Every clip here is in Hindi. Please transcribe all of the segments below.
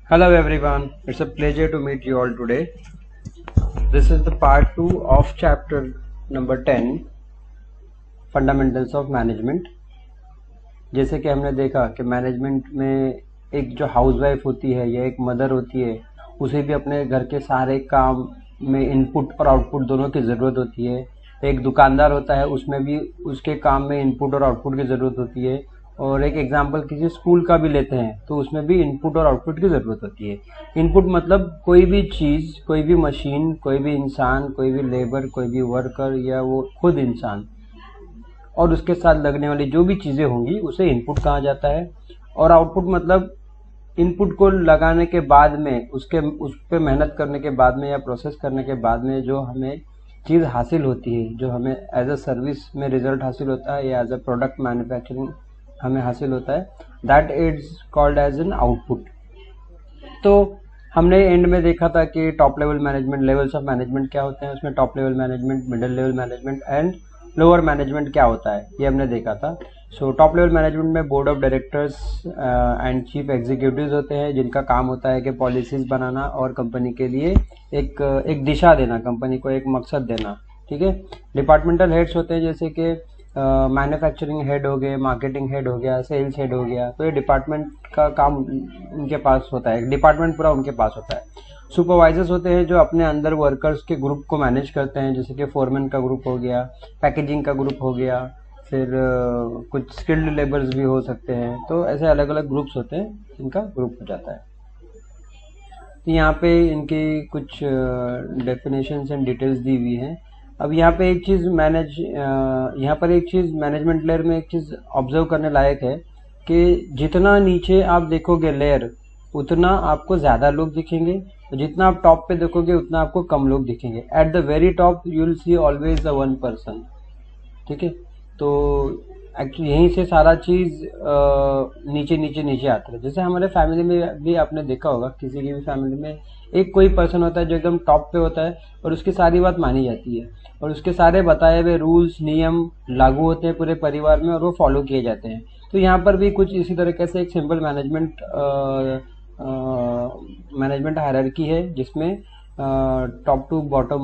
Hello everyone, it's a pleasure to meet you all today. This is the part 2 of chapter number 10, Fundamentals of Management. जैसे कि हमने देखा कि मैनेजमेंट में एक जो हाउसवाइफ होती है या एक मदर होती है, उसे भी अपने घर के सारे काम में इनपुट और आउटपुट दोनों की ज़रूरत होती है। एक दुकानदार होता है, उसमें भी उसके काम में इनपुट और आउटपुट की ज़रूरत होती है। और एक एग्जांपल किसी स्कूल का भी लेते हैं तो उसमें भी इनपुट और आउटपुट की ज़रूरत होती है। इनपुट मतलब कोई भी चीज़, कोई भी मशीन, कोई भी इंसान, कोई भी लेबर, कोई भी वर्कर या वो खुद इंसान और उसके साथ लगने वाली जो भी चीज़ें होंगी उसे इनपुट कहा जाता है। और आउटपुट मतलब इनपुट को लगाने के बाद में उस पर मेहनत करने के बाद में या प्रोसेस करने के बाद में जो हमें चीज़ हासिल होती है, जो हमें एज अ सर्विस में रिजल्ट हासिल होता है या एज अ प्रोडक्ट मैन्युफैक्चरिंग हमें हासिल होता है, that is called as an output. तो हमने एंड में देखा था कि top level management, levels of management क्या होते हैं, उसमें top level management, middle level management and lower management क्या होता है, ये हमने देखा था। सो टॉप लेवल मैनेजमेंट में board of directors and chief executives होते हैं, जिनका काम होता है कि पॉलिसीज बनाना और कंपनी के लिए एक दिशा देना, कंपनी को एक मकसद देना। ठीक है। डिपार्टमेंटल हेड्स होते हैं, जैसे कि मैन्युफैक्चरिंग हेड हो गए, मार्केटिंग हेड हो गया, सेल्स हेड हो गया, तो ये डिपार्टमेंट का काम उनके पास होता है, डिपार्टमेंट पूरा उनके पास होता है। सुपरवाइजर्स होते हैं जो अपने अंदर वर्कर्स के ग्रुप को मैनेज करते हैं, जैसे कि फोरमैन का ग्रुप हो गया, पैकेजिंग का ग्रुप हो गया, फिर कुछ स्किल्ड लेबर्स भी हो सकते हैं। तो ऐसे अलग अलग ग्रुप्स होते हैं, इनका ग्रुप हो जाता है। तो यहाँ पे इनकी कुछ डेफिनेशंस एंड डिटेल्स दी हुई हैं। अब यहाँ पे एक चीज़ मैनेजमेंट लेयर में एक चीज़ ऑब्जर्व करने लायक है कि जितना नीचे आप देखोगे लेयर, उतना आपको ज़्यादा लोग दिखेंगे, जितना आप टॉप पे देखोगे उतना आपको कम लोग दिखेंगे। At the very top you will see always the one person. ठीक है। तो एक्चुअली यहीं से सारा चीज़ नीचे नीचे नीचे आता है। जैसे हमारे फैमिली में भी आपने देखा होगा, किसी की भी फैमिली में एक कोई पर्सन होता है जो एकदम टॉप पे होता है और उसकी सारी बात मानी जाती है और उसके सारे बताए हुए रूल्स नियम लागू होते हैं पूरे परिवार में और वो फॉलो किए जाते हैं। तो यहाँ पर भी कुछ इसी तरीके से एक सिंपल मैनेजमेंट हायरार्की है, जिसमें टॉप टू बॉटम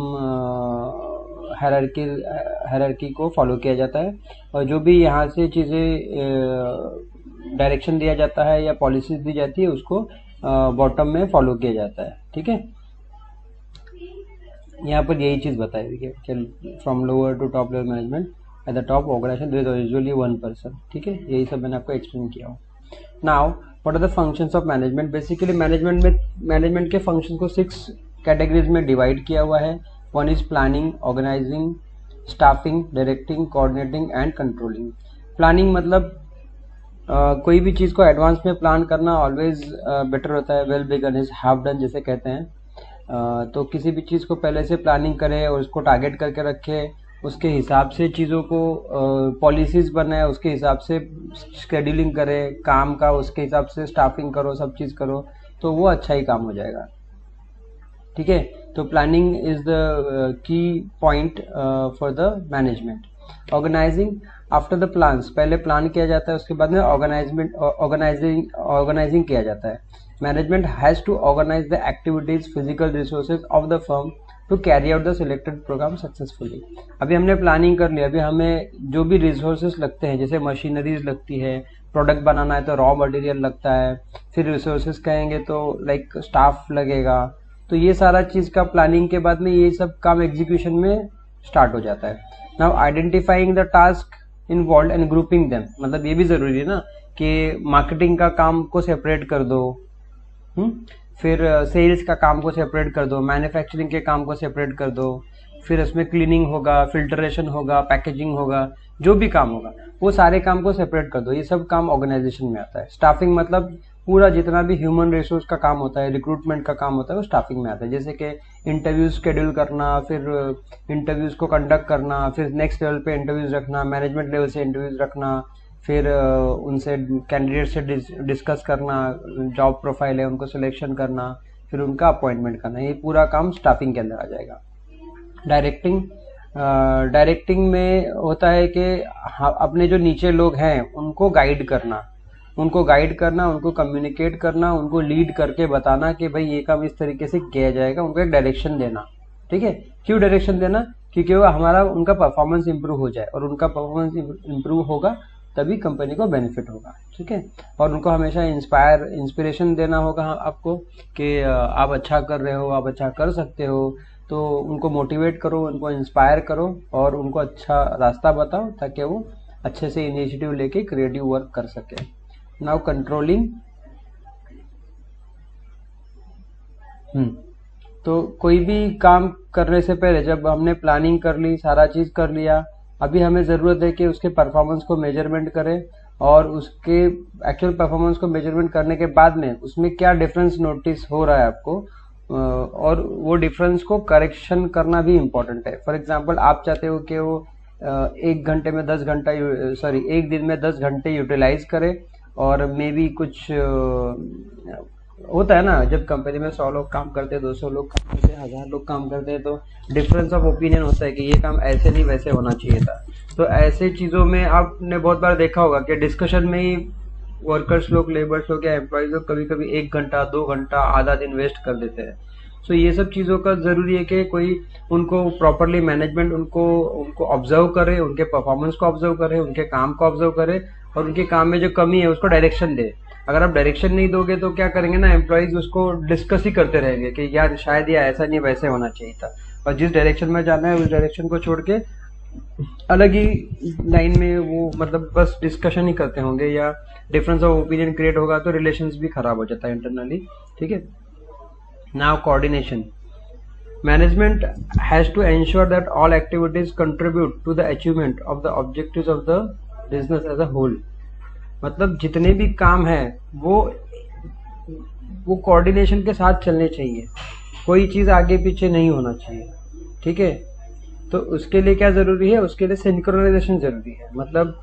हायरार्की को फॉलो किया जाता है और जो भी यहाँ से चीज़ें डायरेक्शन दिया जाता है या पॉलिसीज दी जाती है उसको बॉटम में फॉलो किया जाता है। ठीक है। यहाँ पर यही चीज़ बताई हुई है, from lower to top level management, at the top organisation there is usually one person. ठीक है, यही सब मैंने आपको एक्सप्लेन किया हो। Now what are the functions of management. Basically management के फंक्शन को 6 कैटेगरीज में डिवाइड किया हुआ है। One is planning, organising, staffing, directing, coordinating and controlling. Planning मतलब कोई भी चीज़ को एडवांस में प्लान करना ऑलवेज बेटर होता है। Well begun is half done जिसे कहते हैं। तो किसी भी चीज़ को पहले से प्लानिंग करें और उसको टारगेट करके रखे, उसके हिसाब से चीज़ों को पॉलिसीज बनाए, उसके हिसाब से शेड्यूलिंग करें काम का, उसके हिसाब से स्टाफिंग करो, सब चीज़ करो, तो वो अच्छा ही काम हो जाएगा। ठीक है। तो planning is the key point for the management. Organising after the plans, पहले प्लान किया जाता है, उसके बाद में ऑर्गेनाइजिंग किया जाता है। Management has to organise the activities, physical resources of the firm to carry out the selected programme successfully. अभी हमने प्लानिंग कर लिया, अभी हमें जो भी रिसोर्सेज लगते हैं, जैसे मशीनरीज लगती है, प्रोडक्ट बनाना है तो रॉ मटेरियल लगता है, फिर रिसोर्सेज कहेंगे तो लाइक स्टाफ लगेगा, तो ये सारा चीज़ का प्लानिंग के बाद में ये सब काम एग्जीक्यूशन में स्टार्ट हो जाता है। Now identifying the task involve and grouping them, मतलब ये भी ज़रूरी है ना कि मार्केटिंग का काम को सेपरेट कर दो, फिर सेल्स का काम को सेपरेट कर दो, मैन्युफैक्चरिंग के काम को सेपरेट कर दो, फिर इसमें क्लीनिंग होगा, फिल्टरेशन होगा, पैकेजिंग होगा, जो भी काम होगा वो सारे काम को सेपरेट कर दो। ये सब काम ऑर्गेनाइजेशन में आता है। स्टाफिंग मतलब पूरा जितना भी ह्यूमन रिसोर्स का काम होता है, रिक्रूटमेंट का काम होता है, वो स्टाफिंग में आता है। जैसे कि इंटरव्यूज शेड्यूल करना, फिर इंटरव्यूज को कंडक्ट करना, फिर नेक्स्ट लेवल पे इंटरव्यूज रखना, मैनेजमेंट लेवल से इंटरव्यूज रखना, फिर उनसे कैंडिडेट से डिस्कस करना, जॉब प्रोफाइल है उनको सिलेक्शन करना, फिर उनका अपॉइंटमेंट करना, ये पूरा काम स्टाफिंग के अंदर आ जाएगा। डायरेक्टिंग में होता है कि अपने जो नीचे लोग हैं उनको गाइड करना, उनको गाइड करना, उनको कम्युनिकेट करना, उनको लीड करके बताना कि भाई ये काम इस तरीके से किया जाएगा, उनको एक डायरेक्शन देना। ठीक है, क्यों डायरेक्शन देना? क्योंकि वो हमारा उनका परफॉर्मेंस इंप्रूव हो जाए, और उनका परफॉर्मेंस इंप्रूव होगा तभी कंपनी को बेनिफिट होगा। ठीक है, और उनको हमेशा इंस्पिरेशन देना होगा आपको कि आप अच्छा कर रहे हो, आप अच्छा कर सकते हो। तो उनको मोटिवेट करो, उनको इंस्पायर करो और उनको अच्छा रास्ता बताओ ताकि वो अच्छे से इनिशिएटिव लेके क्रिएटिव वर्क कर सके। Now controlling. तो कोई भी काम करने से पहले जब हमने प्लानिंग कर ली, सारा चीज कर लिया, अभी हमें जरूरत है कि उसके परफॉर्मेंस को मेजरमेंट करें, और उसके एक्चुअल परफॉर्मेंस को मेजरमेंट करने के बाद में उसमें क्या डिफरेंस नोटिस हो रहा है आपको, और वो डिफरेंस को करेक्शन करना भी इम्पोर्टेंट है। फॉर एग्जांपल, आप चाहते हो कि वो एक घंटे में 10 घंटा एक दिन में 10 घंटे यूटिलाइज करे, और मे बी कुछ होता है ना, जब कंपनी में 100 लोग काम करते हैं, 200 लोग काम करते हैं, 1000 लोग काम करते हैं, तो डिफरेंस ऑफ ओपिनियन होता है कि ये काम ऐसे नहीं वैसे होना चाहिए था। तो ऐसे चीज़ों में आपने बहुत बार देखा होगा कि डिस्कशन में ही वर्कर्स लोग, लेबर्स लोग या एम्प्लॉयज लोग कभी कभी 1 घंटा, 2 घंटा, आधा दिन वेस्ट कर देते हैं। सो ये सब चीज़ों का ज़रूरी है कि कोई उनको प्रॉपरली मैनेजमेंट उनको ऑब्जर्व करे, उनके परफॉर्मेंस को ऑब्जर्व करे, उनके काम को ऑब्जर्व करे, और उनके काम में जो कमी है उसको डायरेक्शन दे। अगर आप डायरेक्शन नहीं दोगे तो क्या करेंगे ना, एम्प्लॉयज उसको डिस्कस ही करते रहेंगे कि यार शायद ये ऐसा नहीं वैसे होना चाहिए था, और जिस डायरेक्शन में जाना है उस डायरेक्शन को छोड़ के अलग ही लाइन में वो मतलब बस डिस्कशन ही करते होंगे, या डिफरेंस ऑफ ओपिनियन क्रिएट होगा तो रिलेशंस भी खराब हो जाता है इंटरनली। ठीक है, now coordination. Management has to ensure that all activities contribute to the achievement of the objectives of the business as a whole. मतलब जितने भी काम है वो कोऑर्डिनेशन के साथ चलने चाहिए, कोई चीज आगे पीछे नहीं होना चाहिए। ठीक है, तो उसके लिए क्या जरूरी है? उसके लिए सिंक्रोनाइजेशन जरूरी है। मतलब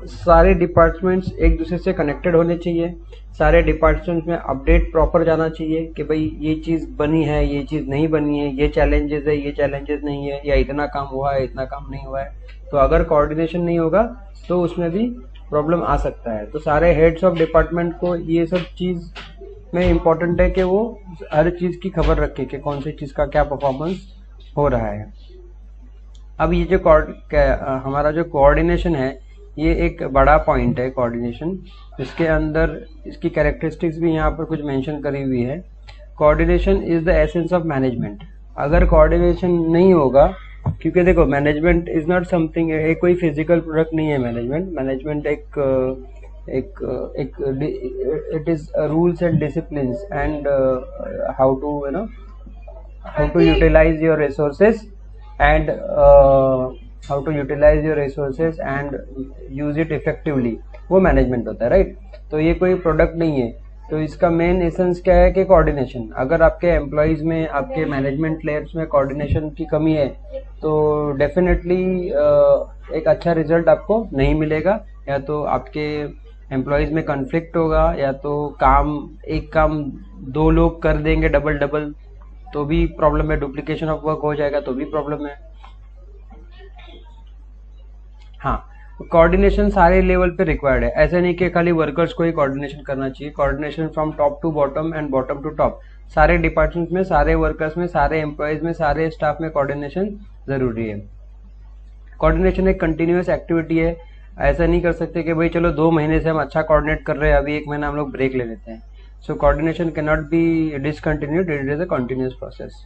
सारे डिपार्टमेंट्स एक दूसरे से कनेक्टेड होने चाहिए, सारे डिपार्टमेंट्स में अपडेट प्रॉपर जाना चाहिए कि भाई ये चीज बनी है, ये चीज नहीं बनी है, ये चैलेंजेस है, ये चैलेंजेस नहीं है, या इतना काम हुआ है, इतना काम नहीं हुआ है। तो अगर कोऑर्डिनेशन नहीं होगा तो उसमें भी प्रॉब्लम आ सकता है। तो सारे हेड्स ऑफ डिपार्टमेंट को ये सब चीज में इम्पोर्टेंट है कि वो हर चीज की खबर रखे कि कौन सी चीज का क्या परफॉर्मेंस हो रहा है। अब ये जो हमारा जो कोऑर्डिनेशन है, ये एक बड़ा पॉइंट है कोऑर्डिनेशन। इसके अंदर इसकी कैरेक्टरिस्टिक्स भी यहाँ पर कुछ मेंशन करी हुई है। Coordination is the essence of management. अगर कोऑर्डिनेशन नहीं होगा, क्योंकि देखो मैनेजमेंट इज नॉट समथिंग, एक कोई फिजिकल प्रोडक्ट नहीं है। मैनेजमेंट एक it is rules and discipline and how to utilise your resources and use it effectively, वो मैनेजमेंट होता है, राइट। तो ये कोई प्रोडक्ट नहीं है। तो इसका मेन एसेंस क्या है कि कोऑर्डिनेशन। अगर आपके एम्प्लॉयज में, आपके मैनेजमेंट लेयर्स में कोऑर्डिनेशन की कमी है तो डेफिनेटली एक अच्छा रिजल्ट आपको नहीं मिलेगा। या तो आपके एम्प्लॉयज में कॉन्फ्लिक्ट होगा, या तो एक काम 2 लोग कर देंगे डबल तो भी प्रॉब्लम है, डुप्लीकेशन ऑफ वर्क हो जाएगा तो भी प्रॉब्लम है। हाँ, कोऑर्डिनेशन सारे लेवल पे रिक्वायर्ड है। ऐसे नहीं कि खाली वर्कर्स को ही कोऑर्डिनेशन करना चाहिए। Coordination from top to bottom and bottom to top, सारे डिपार्टमेंट में, सारे वर्कर्स में, सारे एम्प्लॉयज में, सारे स्टाफ में कोऑर्डिनेशन जरूरी है। कोऑर्डिनेशन एक कंटिन्यूअस एक्टिविटी है। ऐसा नहीं कर सकते कि भाई चलो 2 महीने से हम अच्छा कोऑर्डिनेट कर रहे हैं, अभी 1 महीना हम लोग ब्रेक ले लेते हैं। So coordination can not be discontinued, it is a continuous process.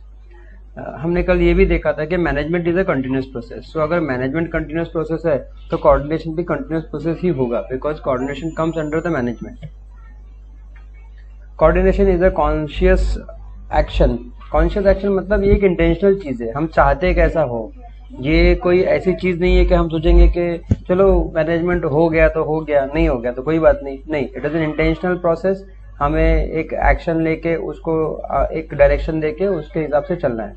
हमने कल ये भी देखा था कि management is a continuous process. So अगर मैनेजमेंट कंटिन्यूअस प्रोसेस है तो कोऑर्डिनेशन भी कंटिन्यूअस प्रोसेस ही होगा, because coordination comes under the management. Coordination is a conscious action. Conscious action मतलब ये एक इंटेंशनल चीज है, हम चाहते हैं कि ऐसा हो। ये कोई ऐसी चीज नहीं है कि हम सोचेंगे कि चलो मैनेजमेंट हो गया तो हो गया, नहीं हो गया तो कोई बात नहीं, it is an intentional process. हमें एक एक्शन लेके उसको एक डायरेक्शन देके उसके हिसाब से चलना है।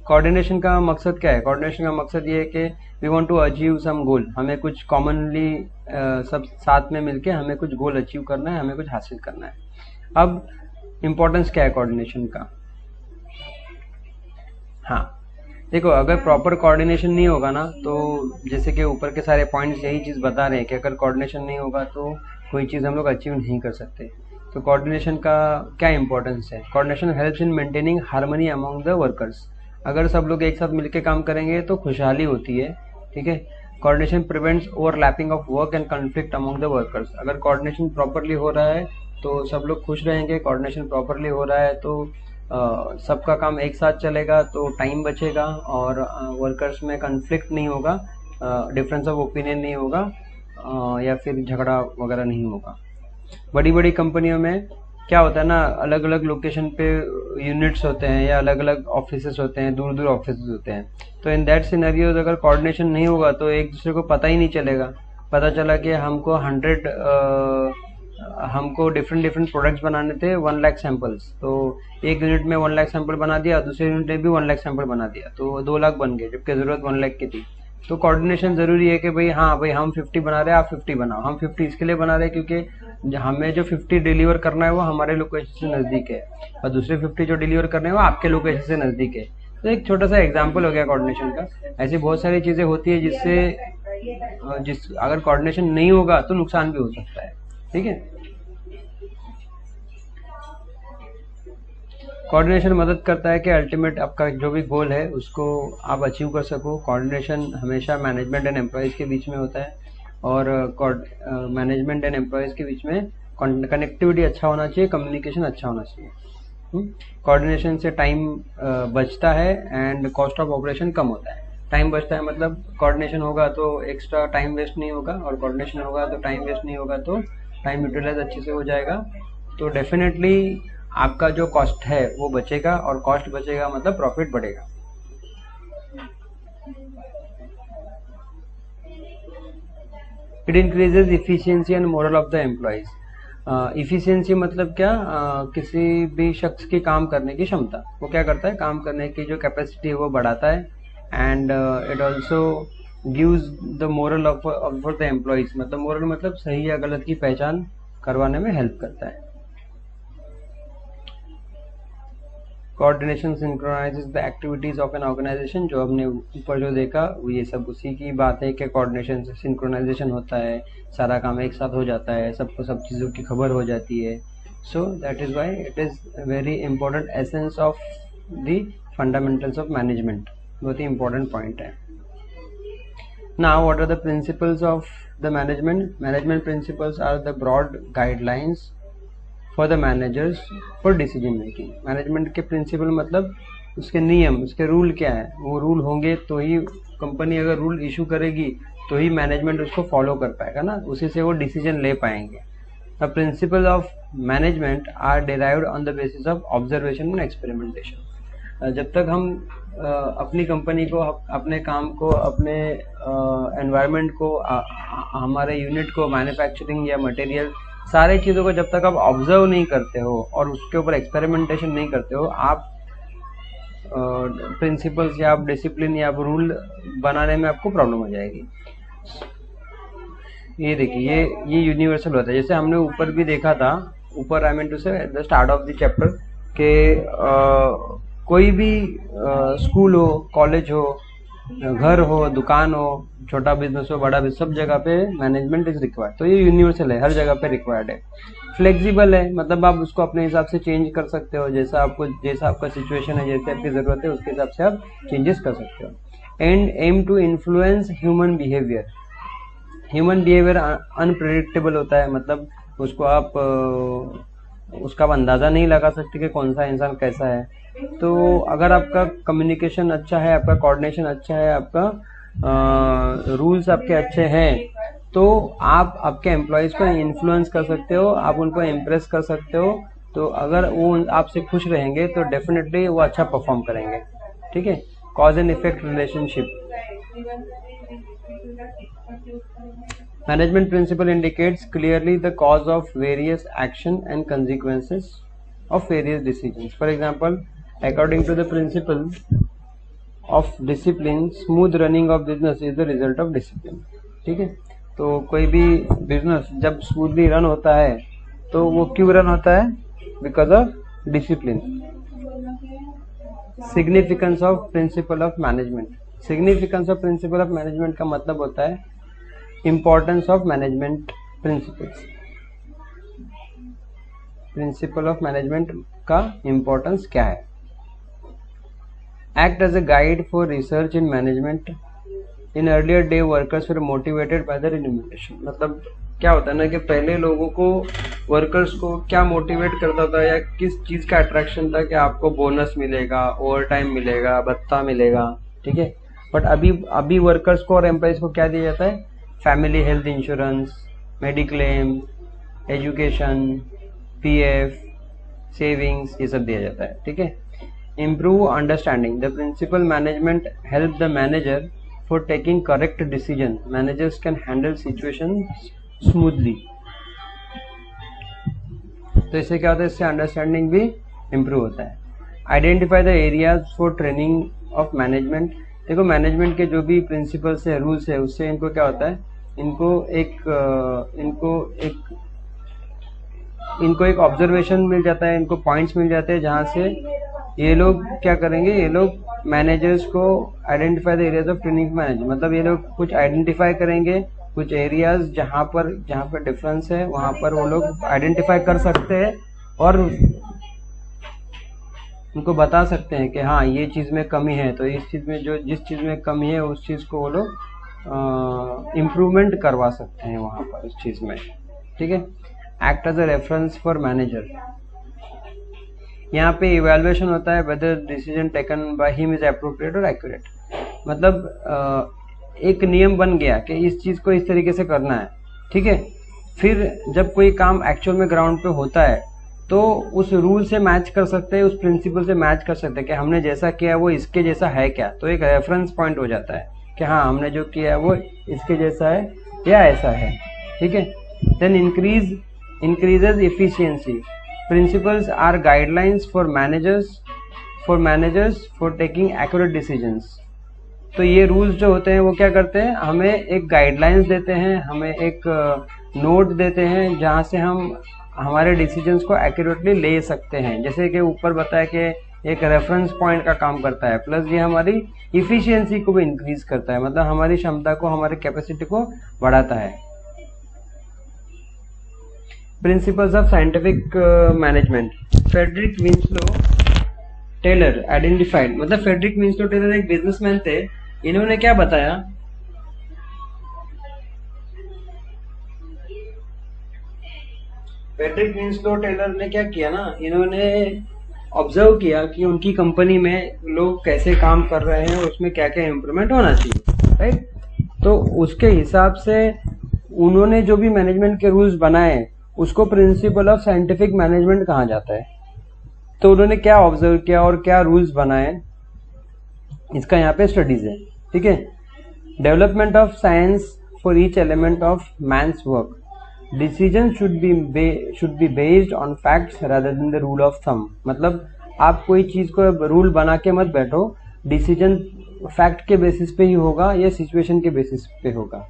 कोऑर्डिनेशन का मकसद क्या है? कोऑर्डिनेशन का मकसद ये है कि we want to achieve some goal. हमें कुछ कॉमनली सब साथ में मिलके हमें कुछ गोल अचीव करना है, हमें कुछ हासिल करना है। अब इम्पोर्टेंस क्या है कोऑर्डिनेशन का? हाँ, देखो अगर प्रॉपर कोऑर्डिनेशन नहीं होगा ना, तो जैसे कि ऊपर के सारे पॉइंट्स यही चीज़ बता रहे हैं कि अगर कोऑर्डिनेशन नहीं होगा तो कोई चीज़ हम लोग अचीव नहीं कर सकते। तो कोऑर्डिनेशन का क्या इंपॉर्टेंस है? Coordination helps in maintaining harmony among the workers. अगर सब लोग एक साथ मिलकर काम करेंगे तो खुशहाली होती है, ठीक है। Coordination prevents overlapping of work and conflict among the workers. अगर कोऑर्डिनेशन प्रॉपरली हो रहा है तो सब लोग खुश रहेंगे। कोऑर्डिनेशन प्रॉपरली हो रहा है तो सबका काम एक साथ चलेगा, तो टाइम बचेगा और वर्कर्स में कन्फ्लिक्ट नहीं होगा, डिफरेंस ऑफ ओपिनियन नहीं होगा, या फिर झगड़ा वगैरह नहीं होगा। बड़ी बड़ी कंपनियों में क्या होता है ना, अलग अलग लोकेशन पे यूनिट्स होते हैं या अलग अलग ऑफिसेस होते हैं, दूर दूर ऑफिसेस होते हैं। तो इन दैट सिनेरियोज अगर कोऑर्डिनेशन नहीं होगा तो एक दूसरे को पता ही नहीं चलेगा। पता चला कि हमको डिफरेंट डिफरेंट प्रोडक्ट्स बनाने थे 1 लाख सैंपल्स, तो एक यूनिट में 1 लाख सैंपल बना दिया, दूसरे यूनिट में भी 1 लाख सैंपल बना दिया, तो 2 लाख बन गए जबकि जरूरत 1 लाख की थी। तो कोऑर्डिनेशन जरूरी है कि भाई हाँ भाई हम 50 बना रहे हैं, आप 50 बनाओ। हम 50 इसके लिए बना रहे हैं क्योंकि हमें जो 50 डिलीवर करना है वो हमारे लोकेशन से नज़दीक है, और दूसरे 50 जो डिलीवर करने हैं वो आपके लोकेशन से नज़दीक है। तो एक छोटा सा एग्जाम्पल हो गया कोऑर्डिनेशन का। ऐसी बहुत सारी चीज़ें होती है जिससे अगर कोऑर्डिनेशन नहीं होगा तो नुकसान भी हो सकता है, ठीक है। कोऑर्डिनेशन मदद करता है कि अल्टीमेट आपका जो भी गोल है उसको आप अचीव कर सको। कोऑर्डिनेशन हमेशा मैनेजमेंट एंड एम्प्लॉयज़ के बीच में होता है, और मैनेजमेंट एंड एम्प्लॉयज़ के बीच में कनेक्टिविटी अच्छा होना चाहिए, कम्युनिकेशन अच्छा होना चाहिए। कोऑर्डिनेशन से टाइम बचता है एंड कॉस्ट ऑफ ऑपरेशन कम होता है। टाइम बचता है मतलब कोऑर्डिनेशन होगा तो एक्स्ट्रा टाइम वेस्ट नहीं होगा, और कोऑर्डिनेशन होगा तो टाइम वेस्ट नहीं होगा, तो टाइम यूटिलाइज अच्छे से हो जाएगा। तो डेफिनेटली आपका जो कॉस्ट है वो बचेगा, और कॉस्ट बचेगा मतलब प्रॉफिट बढ़ेगा। It increases efficiency and moral of the employees. Efficiency मतलब क्या? किसी भी शख्स की काम करने की क्षमता, वो क्या करता है, काम करने की जो कैपेसिटी है वो बढ़ाता है। And it also gives the moral of the employees, मतलब मोरल मतलब सही या गलत की पहचान करवाने में हेल्प करता है। Coordination synchronises the activities of an organisation. जो हमने ऊपर जो देखा वो ये सब उसी की बात है कि कोऑर्डिनेशन से सिंक्रोनाइजेशन होता है, सारा काम एक साथ हो जाता है, सबको सब चीज़ों की खबर हो जाती है। So that is why it is very important essence of the fundamentals of management. बहुत ही इंपॉर्टेंट पॉइंट है। Now what are the principles of the management? Management principles are the broad guidelines for the managers for decision making. Management के प्रिंसिपल मतलब उसके नियम, उसके रूल क्या है। वो रूल होंगे तो ही कंपनी अगर रूल इशू करेगी तो ही मैनेजमेंट उसको फॉलो कर पाएगा ना, उसी से वो डिसीजन ले पाएंगे। The principle of management are derived on the basis of observation and experimentation. जब तक हम अपनी कंपनी को, अपने काम को, अपने एनवायरनमेंट को, हमारे यूनिट को, मैन्युफैक्चरिंग या मटेरियल, सारे चीज़ों को जब तक आप ऑब्जर्व नहीं करते हो और उसके ऊपर एक्सपेरिमेंटेशन नहीं करते हो, आप प्रिंसिपल्स या आप डिसिप्लिन या आप रूल बनाने में आपको प्रॉब्लम हो जाएगी। ये देखिए ये यूनिवर्सल होता है। जैसे हमने ऊपर भी देखा था, ऊपर आई मीन टू से at the start of the chapter के कोई भी स्कूल हो, कॉलेज हो, घर हो, दुकान हो, छोटा बिजनेस हो, बड़ा बिजनेस, सब जगह पे मैनेजमेंट इज रिक्वायर्ड। तो ये यूनिवर्सल है, हर जगह पे रिक्वायर्ड है। फ्लेक्सिबल है मतलब आप उसको अपने हिसाब से चेंज कर सकते हो, जैसा आपका सिचुएशन है, जैसे आपकी ज़रूरत है उसके हिसाब से आप चेंजेस कर सकते हो। And aim to influence human behaviour. Human behaviour unpredictable होता है, मतलब उसको आप उसका अंदाज़ा नहीं लगा सकते कि कौन सा इंसान कैसा है। तो अगर आपका कम्युनिकेशन अच्छा है, आपका कोऑर्डिनेशन अच्छा है, आपका रूल्स आपके अच्छे हैं, तो आप आपके एम्प्लॉयज़ को इन्फ्लुएंस कर सकते हो, आप उनको इम्प्रेस कर सकते हो। तो अगर वो आपसे खुश रहेंगे तो डेफिनेटली वो अच्छा परफॉर्म करेंगे, ठीक है। Cause and effect relationship. Management principle indicates clearly the cause of various action and consequences of various decisions. For example, according to the principle of discipline, smooth running of business is the result of discipline. ठीक है, तो कोई भी बिजनेस जब स्मूथली रन होता है तो वो क्यों रन होता है? Because of discipline. Significance of principle of management. Significance of principle of management का मतलब होता है importance of management principles. Principle of management का इंपॉर्टेंस क्या है? Act as a guide for research in management. In earlier day workers were motivated by the remuneration. मतलब क्या होता है ना कि पहले लोगों को, वर्कर्स को क्या मोटिवेट करता था या किस चीज का अट्रैक्शन था कि आपको बोनस मिलेगा, ओवर टाइम मिलेगा, भत्ता मिलेगा, ठीक है। बट अभी वर्कर्स को और एम्प्लॉइज को क्या दिया जाता है? Family health insurance, mediclaim, education, PF, savings, ये सब दिया जाता है, ठीक है। Improve understanding. The principle management help the manager for taking correct decision. Managers can handle situations smoothly. तो इससे क्या होता है? इससे अंडरस्टैंडिंग भी इम्प्रूव होता है। Identify the areas for training of management. देखो मैनेजमेंट के जो भी प्रिंसिपल्स है, रूल्स है, उससे इनको क्या होता है? इनको एक ऑब्जर्वेशन मिल जाता है, इनको पॉइंट्स मिल जाते हैं जहां से ये लोग क्या करेंगे, ये लोग मैनेजर्स को identify the areas of training manager. मतलब ये लोग कुछ आइडेंटिफाई करेंगे, कुछ एरियाज जहां पर डिफरेंस है वहां पर वो लोग आइडेंटिफाई कर सकते हैं और उनको बता सकते हैं कि हाँ ये चीज में कमी है, तो इस चीज में जिस चीज में कमी है उस चीज को वो लोग इम्प्रूवमेंट करवा सकते हैं वहां पर उस चीज में, ठीक है। Act as a reference for manager. यहाँ पे इवैल्यूएशन होता है whether decision taken by him is appropriate और एक्यूरेट। मतलब एक नियम बन गया कि इस चीज को इस तरीके से करना है, ठीक है। फिर जब कोई काम एक्चुअल में ग्राउंड पे होता है तो उस रूल से मैच कर सकते हैं, उस प्रिंसिपल से मैच कर सकते हैं कि हमने जैसा किया है वो इसके जैसा है क्या। तो एक रेफरेंस पॉइंट हो जाता है कि हाँ हमने जो किया है वो इसके जैसा है या ऐसा है, ठीक है। Then increases efficiency. Principles are guidelines for managers for taking accurate decisions. तो ये रूल्स जो होते हैं वो क्या करते हैं? हमें एक गाइडलाइंस देते हैं, हमें एक नोट देते हैं जहाँ से हम हमारे डिसीजंस को एक्यूरेटली ले सकते हैं। जैसे कि ऊपर बताया कि एक रेफरेंस पॉइंट का काम करता है, प्लस ये हमारी इफिशियंसी को भी इंक्रीज करता है, मतलब हमारी क्षमता को, हमारी कैपेसिटी को बढ़ाता है। Principles of scientific management. Frederick Winslow Taylor identified. मतलब फ्रेडरिक विंस्लो टेलर एक बिजनेसमैन थे। इन्होंने क्या बताया? फ्रेडरिक विंस्लो टेलर ने क्या किया ना, इन्होंने ऑब्जर्व किया कि उनकी कंपनी में लोग कैसे काम कर रहे हैं, उसमें क्या क्या इम्प्रूवमेंट होना चाहिए, राइट। तो उसके हिसाब से उन्होंने जो भी मैनेजमेंट के रूल्स बनाए उसको प्रिंसिपल ऑफ साइंटिफिक मैनेजमेंट कहा जाता है। तो उन्होंने क्या ऑब्जर्व किया और क्या रूल्स बनाए, इसका यहाँ पे स्टडीज है, ठीक है। Development of science for each element of man's work. Decision should be based on facts rather than the rule of thumb. मतलब आप कोई चीज को रूल बना के मत बैठो, डिसीजन फैक्ट के बेसिस पे ही होगा या सिचुएशन के बेसिस पे होगा।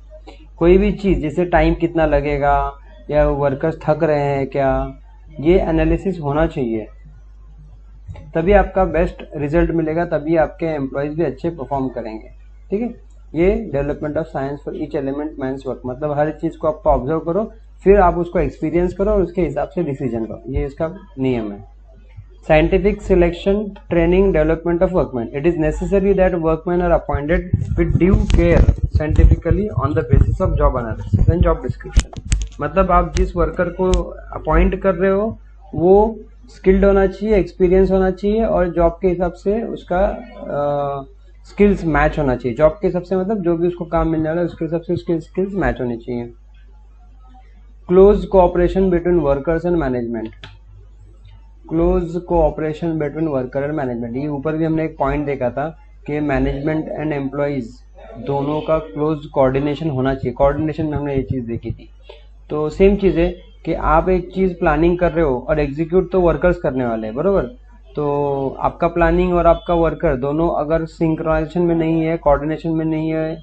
कोई भी चीज, जैसे टाइम कितना लगेगा या वर्कर्स थक रहे हैं क्या, ये एनालिसिस होना चाहिए, तभी आपका बेस्ट रिजल्ट मिलेगा, तभी आपके एम्प्लॉयज भी अच्छे परफॉर्म करेंगे, ठीक है। ये development of science for each element man's work. मतलब हर चीज को आप ऑब्जर्व करो, फिर आप उसको एक्सपीरियंस करो और उसके हिसाब से डिसीजन लो, ये इसका नियम है। Scientific selection, training, development of workmen. It is necessary that workmen are appointed with due care scientifically on the basis of job analysis and job description. मतलब आप जिस वर्कर को अपॉइंट कर रहे हो वो स्किल्ड होना चाहिए, एक्सपीरियंस होना चाहिए और जॉब के हिसाब से उसका स्किल्स मैच होना चाहिए। जॉब के हिसाब से मतलब जो भी उसको काम मिलने वाला है उसके हिसाब से उसके स्किल्स मैच होनी चाहिए। Close cooperation between workers and management. Close cooperation between worker and management, ये ऊपर भी हमने एक पॉइंट देखा था कि मैनेजमेंट एंड एम्प्लॉइज दोनों का क्लोज कोऑर्डिनेशन होना चाहिए। कोऑर्डिनेशन में हमने ये चीज देखी थी। तो सेम चीज है कि आप एक चीज प्लानिंग कर रहे हो और एग्जीक्यूट तो वर्कर्स करने वाले हैं, बरोबर। तो आपका प्लानिंग और आपका वर्कर दोनों अगर सिंक्रोनाइजेशन में नहीं है, कोऑर्डिनेशन में नहीं है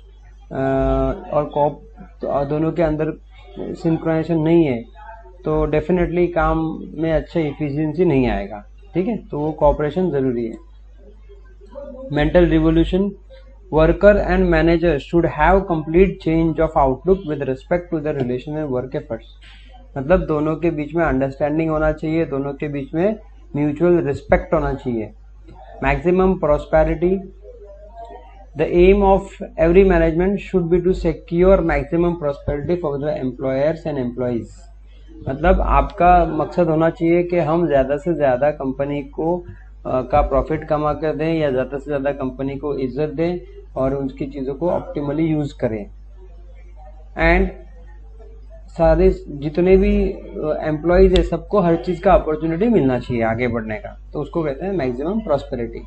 और दोनों के अंदर सिंक्रोनाइजेशन नहीं है तो डेफिनेटली काम में अच्छा इफिशियंसी नहीं आएगा, ठीक है। तो वो कोऑपरेशन जरूरी है। mental revolution. Worker and manager should have complete change of outlook with respect to the relation and work efforts. मतलब दोनों के बीच में अंडरस्टैंडिंग होना चाहिए, दोनों के बीच में म्यूचुअल रिस्पेक्ट होना चाहिए. Maximum prosperity. The aim of every management should be to secure maximum prosperity for the employers and employees. मतलब आपका मकसद होना चाहिए कि हम ज़्यादा से ज़्यादा कंपनी को का प्रॉफिट कमा कर दें या ज़्यादा से ज़्यादा कंपनी को इज्जत दें और उनकी चीज़ों को ऑप्टिमली यूज़ करें. एंड सारे जितने भी एम्प्लॉयज़ है सबको हर चीज़ का अपॉर्चुनिटी मिलना चाहिए आगे बढ़ने का, तो उसको कहते हैं maximum prosperity.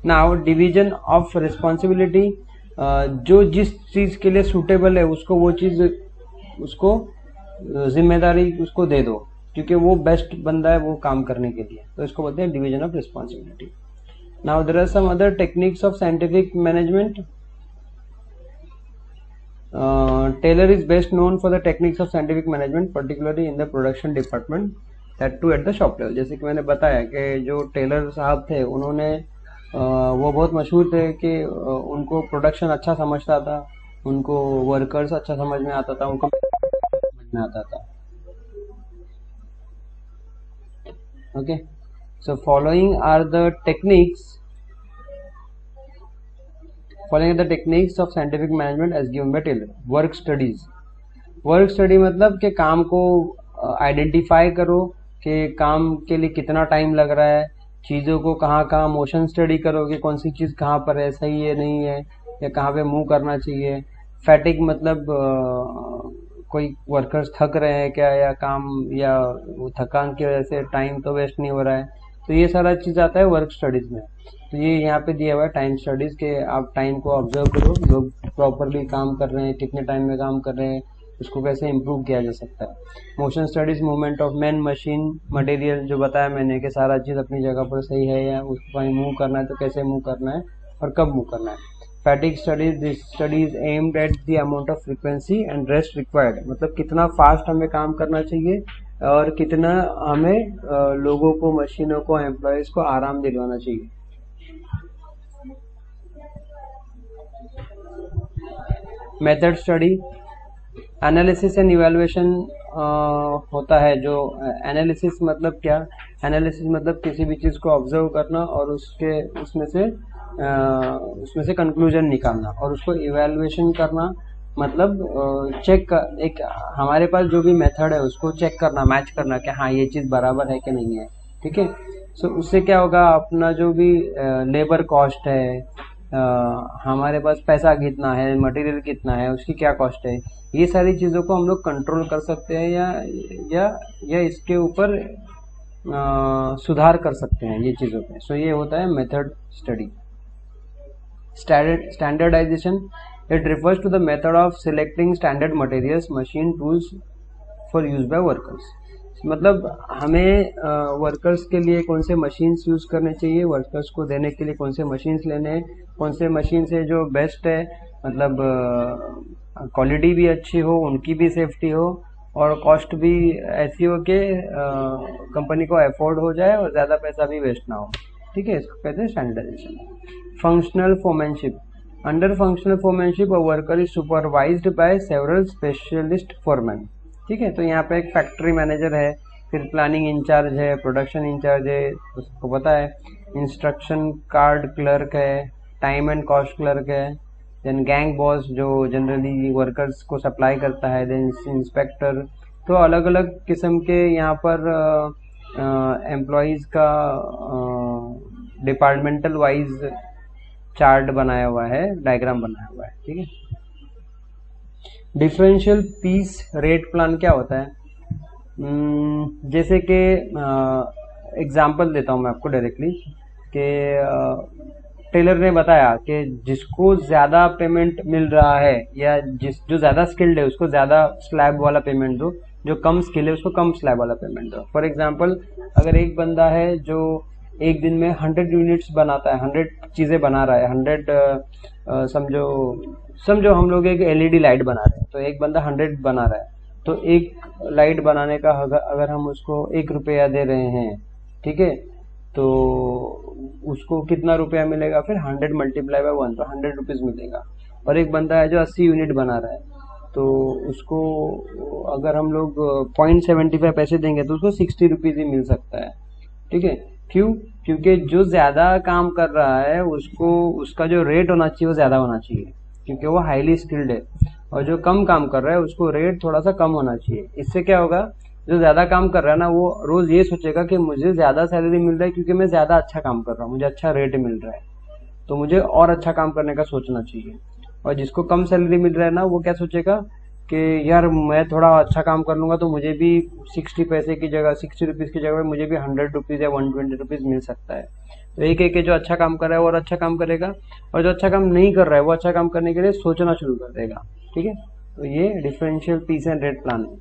Now division of responsibility. जो जिस चीज़ के लिए सूटेबल है उसको वो चीज़ उसको जिम्मेदारी उसको दे दो, क्योंकि वो बेस्ट बंदा है वो काम करने के लिए, तो इसको बोलते हैं division of responsibility. Now there are some other techniques of scientific management. Taylor is best known for the techniques of scientific management, particularly in the production department, that too at the shop level. जैसे कि मैंने बताया कि जो टेलर साहब थे उन्होंने वो बहुत मशहूर थे कि उनको प्रोडक्शन अच्छा समझता था, उनको वर्कर्स अच्छा समझ में आता था, उनको समझ में आता था. Okay, so following are the techniques of scientific management as given by Taylor. Work studies. Work study मतलब कि काम को आइडेंटिफाई करो कि काम के लिए कितना टाइम लग रहा है, चीज़ों को कहाँ कहाँ मोशन स्टडी करो कि कौन सी चीज़ कहाँ पर है, सही है नहीं है, या कहाँ पे मूव करना चाहिए. फैटिक मतलब कोई वर्कर्स थक रहे हैं क्या, या काम या थकान की वजह से टाइम तो वेस्ट नहीं हो रहा है, तो ये सारा चीज़ आता है वर्क स्टडीज़ में. तो ये यहाँ पे दिया हुआ है टाइम स्टडीज़ के आप टाइम को ऑब्जर्व करो, लोग प्रॉपरली काम कर रहे हैं, कितने टाइम में काम कर रहे हैं, उसको कैसे इम्प्रूव किया जा सकता है. Motion studies movement of man machine material, जो बताया मैंने कि सारा चीज़ अपनी जगह पर सही है या उसको कहीं मूव करना है तो कैसे मूव करना है और कब मूव करना है. फैटिक studies. This studies aimed at the amount of frequency and rest required. मतलब कितना फास्ट हमें काम करना चाहिए और कितना हमें लोगों को, मशीनों को, एम्प्लॉयज़ को आराम दिलवाना चाहिए. Method study. Analysis and evaluation होता है. जो एनालिसिस मतलब क्या, एनालिसिस मतलब किसी भी चीज़ को ऑब्जर्व करना और उसमें से कंक्लूजन निकालना, और उसको इवैल्यूएशन करना मतलब चेक कर, एक हमारे पास जो भी मेथड है उसको चेक करना, मैच करना कि हाँ ये चीज़ बराबर है कि नहीं है. ठीक है, सो उससे क्या होगा, अपना जो भी लेबर कॉस्ट है, हमारे पास पैसा कितना है, मटेरियल कितना है, उसकी क्या कॉस्ट है, ये सारी चीज़ों को हम लोग कंट्रोल कर सकते हैं या इसके ऊपर सुधार कर सकते हैं ये चीज़ों पे. सो ये होता है method study. Standardisation. It refers to the method of selecting standard materials, machine, tools for use by workers. मतलब हमें वर्कर्स के लिए कौन से मशीन्स यूज़ करने चाहिए, वर्कर्स को देने के लिए कौन से मशीन्स लेने हैं, कौन से मशीन से जो बेस्ट है, मतलब क्वालिटी भी अच्छी हो, उनकी भी सेफ्टी हो और कॉस्ट भी ऐसी हो कि कंपनी को अफोर्ड हो जाए और ज़्यादा पैसा भी वेस्ट ना हो. ठीक है, इसको कहते हैं standardisation. Functional foremanship. Under functional foremanship a worker is supervised by several specialist foreman. ठीक है, तो यहाँ पे एक फैक्ट्री मैनेजर है, फिर प्लानिंग इंचार्ज है, प्रोडक्शन इंचार्ज है, उसको पता है, इंस्ट्रक्शन कार्ड क्लर्क है, टाइम एंड कॉस्ट क्लर्क है, देन गैंग बॉस जो जनरली वर्कर्स को सप्लाई करता है, देन इंस्पेक्टर. तो अलग अलग किस्म के यहाँ पर एम्प्लॉयज़ का डिपार्टमेंटल वाइज चार्ट बनाया हुआ है, डायग्राम बनाया हुआ है. ठीक है. डिफरेंशियल पीस रेट प्लान क्या होता है, जैसे कि एग्जांपल देता हूँ मैं आपको डायरेक्टली कि टेलर ने बताया कि जिसको ज़्यादा पेमेंट मिल रहा है या जो ज़्यादा स्किल्ड है उसको ज़्यादा स्लैब वाला पेमेंट दो, जो कम स्किल है उसको कम स्लैब वाला पेमेंट दो. फॉर एग्जांपल, अगर एक बंदा है जो एक दिन में 100 यूनिट्स बनाता है, 100 चीज़ें बना रहा है, 100 समझो हम लोग एक LED लाइट बना रहे हैं, तो एक बंदा 100 बना रहा है, तो एक लाइट बनाने का अगर हम उसको 1 रुपया दे रहे हैं, ठीक है, तो उसको कितना रुपया मिलेगा, फिर 100 मल्टीप्लाई बाय 1 तो 100 रुपीज़ मिलेगा। और एक बंदा है जो 80 यूनिट बना रहा है, तो उसको अगर हम लोग 0.75 पैसे देंगे तो उसको 60 रुपीज़ ही मिल सकता है। ठीक है, क्यों? क्योंकि जो ज़्यादा काम कर रहा है उसको उसका जो रेट होना चाहिए वो ज़्यादा होना चाहिए, क्योंकि वो हाईली स्किल्ड है। और जो कम काम कर रहा है उसको रेट थोड़ा सा कम होना चाहिए। इससे क्या होगा, जो ज़्यादा काम कर रहा है ना वो रोज़ ये सोचेगा कि मुझे ज़्यादा सैलरी मिल रहा है क्योंकि मैं ज़्यादा अच्छा काम कर रहा हूँ, मुझे अच्छा रेट मिल रहा है, तो मुझे और अच्छा काम करने का सोचना चाहिए। और जिसको कम सैलरी मिल रहा है ना वो क्या सोचेगा कि यार मैं थोड़ा अच्छा काम कर लूँगा तो मुझे भी 60 पैसे की जगह 60 रुपीज़ की जगह मुझे भी 100 रुपीज़ या 120 रुपीज़ मिल सकता है। तो एक एक जो अच्छा काम कर रहा है वो और अच्छा काम करेगा, और जो अच्छा काम नहीं कर रहा है वो अच्छा काम करने के लिए सोचना शुरू कर देगा। ठीक है, तो ये differential piece and rate plan है।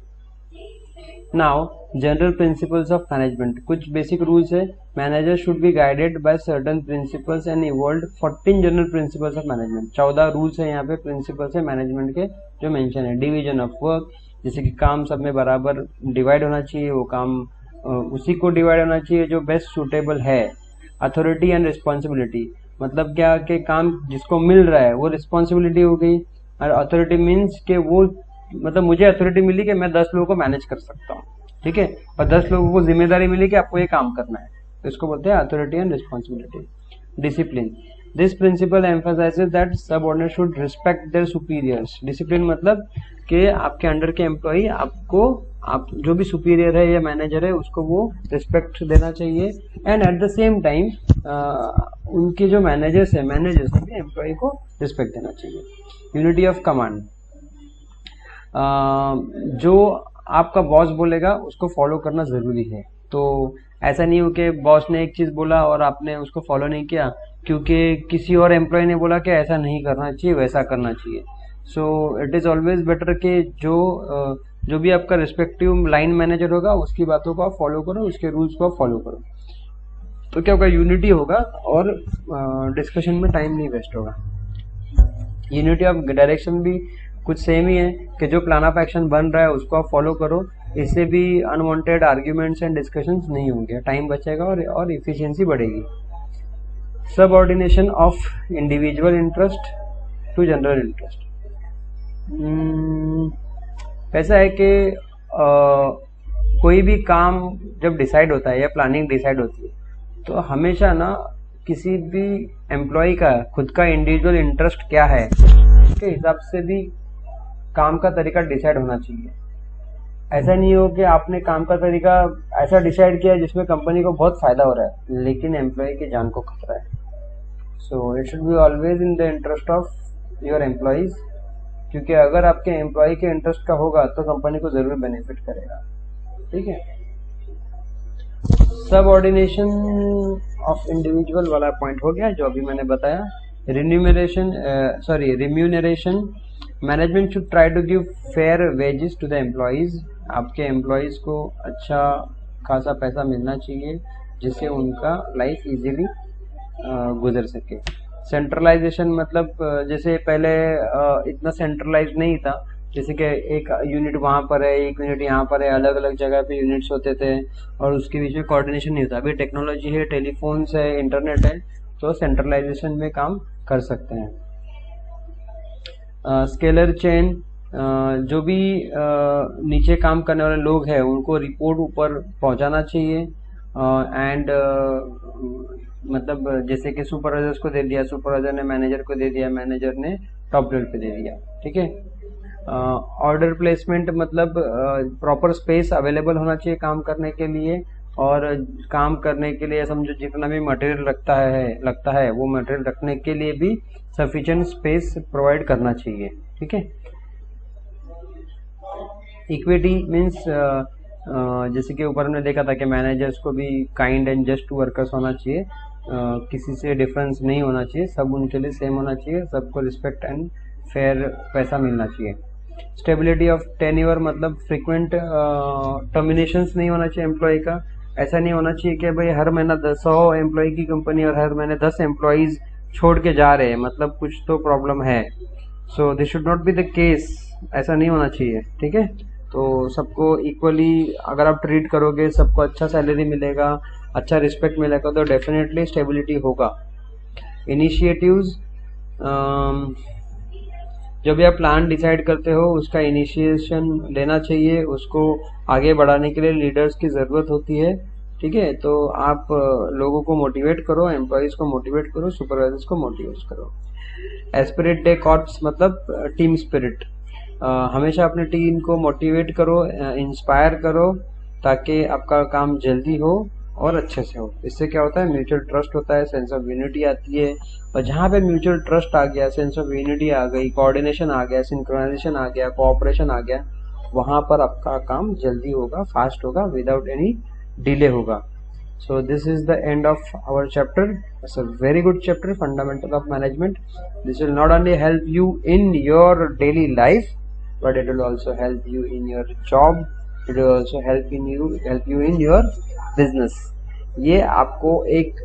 Now general principles of management, कुछ बेसिक रूल्स है। Manager should be guided by certain principles and evolve 14 general principles of management. 14 rules है यहाँ पे, प्रिंसिपल्स है मैनेजमेंट के जो मेंशन है। डिवीजन ऑफ वर्क, जैसे कि काम सब में बराबर डिवाइड होना चाहिए, वो काम उसी को डिवाइड होना चाहिए जो बेस्ट सूटेबल है। अथॉरिटी एंड रिस्पॉन्सिबिलिटी, मतलब क्या कि काम जिसको मिल रहा है वो रिस्पॉन्सिबिलिटी हो गई, और अथॉरिटी मीन्स कि वो मतलब मुझे अथॉरिटी मिली कि मैं 10 लोगों को मैनेज कर सकता हूँ। ठीक है, और 10 लोगों को जिम्मेदारी मिली कि आपको ये काम करना है, तो इसको बोलते हैं authority and responsibility. Discipline, this principle emphasises that subordinate should respect there superiors. Discipline मतलब कि आपके अंडर के एम्प्लॉई आपको, आप जो भी सुपीरियर है या मैनेजर है उसको वो रिस्पेक्ट देना चाहिए, and at the same time उनके जो मैनेजर्स है मैनेजर्स भी एम्प्लॉई को रिस्पेक्ट देना चाहिए। यूनिटी ऑफ कमांड, जो आपका बॉस बोलेगा उसको फॉलो करना ज़रूरी है। तो ऐसा नहीं हो कि बॉस ने एक चीज़ बोला और आपने उसको फॉलो नहीं किया क्योंकि किसी और एम्प्लॉय ने बोला कि ऐसा नहीं करना चाहिए, वैसा करना चाहिए। So it is always better कि जो भी आपका रिस्पेक्टिव लाइन मैनेजर होगा उसकी बातों को आप फॉलो करो, उसके रूल्स को आप फॉलो करो, तो क्या होगा, यूनिटी होगा और डिस्कशन में टाइम नहीं वेस्ट होगा। यूनिटी ऑफ डायरेक्शन भी कुछ सेम ही है कि जो प्लान ऑफ एक्शन बन रहा है उसको आप फॉलो करो, इससे भी अनवांटेड आर्ग्यूमेंट्स एंड डिस्कशंस नहीं होंगे, टाइम बचेगा और इफिशिएंसी बढ़ेगी। Subordination of individual interest to general interest, ऐसा है कि कोई भी काम जब डिसाइड होता है या प्लानिंग डिसाइड होती है तो हमेशा ना किसी भी एम्प्लॉय का खुद का इंडिविजुअल इंटरेस्ट क्या है उसके हिसाब से भी काम का तरीका डिसाइड होना चाहिए। ऐसा नहीं हो कि आपने काम का तरीका ऐसा डिसाइड किया जिसमें कंपनी को बहुत फायदा हो रहा है लेकिन एम्प्लॉय की जान को खतरा है। So it should be always in the interest of your employees, क्योंकि अगर आपके एम्प्लॉय के इंटरेस्ट का होगा तो कंपनी को जरूर बेनिफिट करेगा। ठीक है, सबऑर्डिनेशन ऑफ इंडिविजुअल वाला पॉइंट हो गया जो अभी मैंने बताया। Remuneration, management should try to give fair wages to the employees. आपके एम्प्लॉयज को अच्छा खासा पैसा मिलना चाहिए जिससे उनका लाइफ इजीली गुजर सके। सेंट्रलाइजेशन मतलब जैसे पहले इतना सेंट्रलाइज नहीं था, जैसे कि एक यूनिट वहाँ पर है, एक यूनिट यहाँ पर है, अलग अलग जगह पे यूनिट्स होते थे और उसके बीच में कोऑर्डिनेशन नहीं होता। अभी टेक्नोलॉजी है, टेलीफोन्स है, इंटरनेट है, तो सेंट्रलाइजेशन में काम कर सकते हैं। स्केलर चेन, जो भी नीचे काम करने वाले लोग हैं उनको रिपोर्ट ऊपर पहुंचाना चाहिए, एंड मतलब जैसे कि सुपरवाइजर्स को दे दिया, सुपरवाइजर ने मैनेजर को दे दिया, मैनेजर ने टॉप लेवल पे दे दिया। ठीक है, ऑर्डर प्लेसमेंट मतलब प्रॉपर स्पेस अवेलेबल होना चाहिए काम करने के लिए, और काम करने के लिए समझो जितना भी मटेरियल लगता है वो मटेरियल रखने के लिए भी सफिशिएंट स्पेस प्रोवाइड करना चाहिए। ठीक है, इक्विटी मीन्स जैसे कि ऊपर हमने देखा था कि मैनेजर्स को भी काइंड एंड जस्ट वर्कर्स होना चाहिए, किसी से डिफरेंस नहीं होना चाहिए, सब उनके लिए सेम होना चाहिए, सबको रिस्पेक्ट एंड फेयर पैसा मिलना चाहिए। स्टेबिलिटी ऑफ टेन्योर मतलब फ्रीक्वेंट टर्मिनेशंस नहीं होना चाहिए एम्प्लॉय का। ऐसा नहीं होना चाहिए कि भाई हर महीना 100 एम्प्लॉय की कंपनी और हर महीने 10 एम्प्लॉयज छोड़ के जा रहे हैं, मतलब कुछ तो प्रॉब्लम है। So this should not be the case, ऐसा नहीं होना चाहिए। ठीक है, तो सबको इक्वली अगर आप ट्रीट करोगे, सबको अच्छा सैलरी मिलेगा, अच्छा रिस्पेक्ट मिलेगा, तो डेफिनेटली स्टेबिलिटी होगा। इनिशिएटिव्स, जब भी आप प्लान डिसाइड करते हो उसका इनिशिएशन लेना चाहिए, उसको आगे बढ़ाने के लिए लीडर्स की ज़रूरत होती है। ठीक है, तो आप लोगों को मोटिवेट करो, एम्प्लॉयज़ को मोटिवेट करो, सुपरवाइजर्स को मोटिवेट करो। एस्पिरिट डे कॉर्प्स मतलब टीम स्पिरिट, हमेशा अपने टीम को मोटिवेट करो, इंस्पायर करो, ताकि आपका काम जल्दी हो और अच्छे से हो। इससे क्या होता है, म्यूचुअल ट्रस्ट होता है, सेंस ऑफ यूनिटी आती है, और जहाँ पे म्यूचुअल ट्रस्ट आ गया, सेंस ऑफ यूनिटी आ गई, कोऑर्डिनेशन आ गया, सिंक्रोनाइजेशन आ गया, कोऑपरेशन आ गया, वहाँ पर आपका काम जल्दी होगा, फास्ट होगा, विदाउट एनी डिले होगा। So this is the end of our chapter. It's a very good chapter, fundamental of management. This will not only help you in your daily life, but it will also help you in your job. It will also help you in your business. ये आपको एक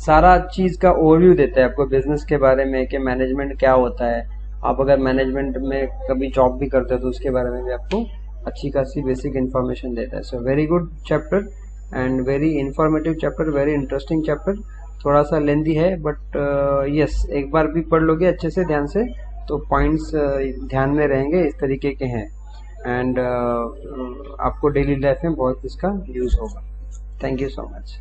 सारा चीज का ओवरव्यू देता है आपको बिजनेस के बारे में कि मैनेजमेंट क्या होता है। आप अगर मैनेजमेंट में कभी जॉब भी करते हो तो उसके बारे में भी आपको अच्छी खासी बेसिक इन्फॉर्मेशन देता है। So very good chapter and very informative chapter, very interesting chapter. थोड़ा सा लेंदी है बट यस, एक बार भी पढ़ लोगे अच्छे से ध्यान से तो पॉइंट्स ध्यान में रहेंगे, इस तरीके के हैं, एंड आपको डेली लाइफ में बहुत इसका यूज होगा। Thank you so much.